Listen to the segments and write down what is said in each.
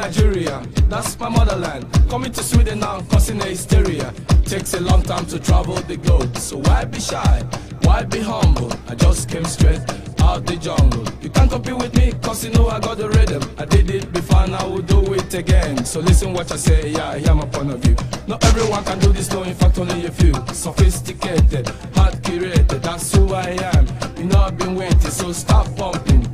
Nigeria, that's my motherland. Coming to Sweden now, causing a hysteria. Takes a long time to travel the globe, so why be shy? Why be humble? I just came straight out the jungle. You can't compete with me, cause you know I got the rhythm. I did it before and I will do it again. So listen what I say, yeah, hear my point of view. Not everyone can do this, no, in fact only a few. Sophisticated, hard curated, that's who I am. You know I've been waiting, so stop pumping.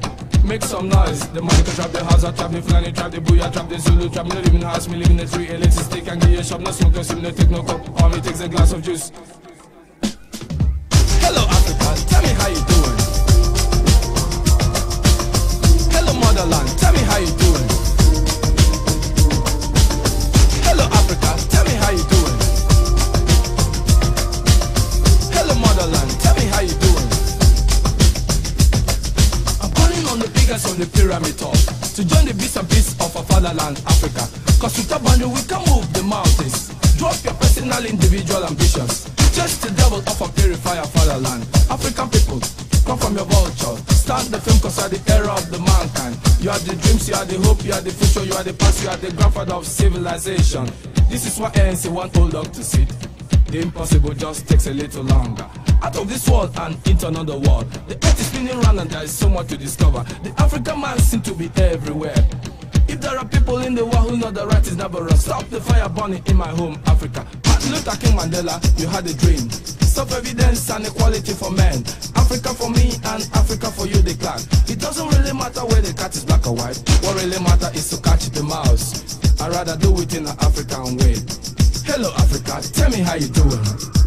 Make some noise. The Monica trap, the Hausa trap, the Fulani trap, the Booyah trap, the Zulu trap. Me no live in the house, me live in the tree. A little stick and give you a shop. No smoke, no sim, no take no cup. All me takes a glass of juice. Hello Africa, tell me how you doing. Hello motherland, tell me how you doing. Hello Africa, tell me how you doing. Hello motherland, tell me how you doing. I'm calling on the biggest on the pyramid top to join the bits and bits of our fatherland, Africa. Cause with a boundary we can move the mountains. Drop your personal, individual ambitions. Just the devil of a purifier fatherland. African people, come from your vulture. Start the film cause you are the era of the mankind. You are the dreams, you are the hope, you are the future, you are the past, you are the grandfather of civilization. This is what ANC want old dog to see. The impossible just takes a little longer. Out of this world and into another world. The earth is spinning round and there is so much to discover. The African man seems to be everywhere. If there are people in the world who know the right is never wrong, stop the fire burning in my home, Africa. Martin Luther King Mandela, you had a dream. Self-evidence and equality for men. Africa for me and Africa for you, the clan. It doesn't really matter where the cat is black or white. What really matters is to catch the mouse. I'd rather do it in an African way. Hello Africa, tell me how you doing.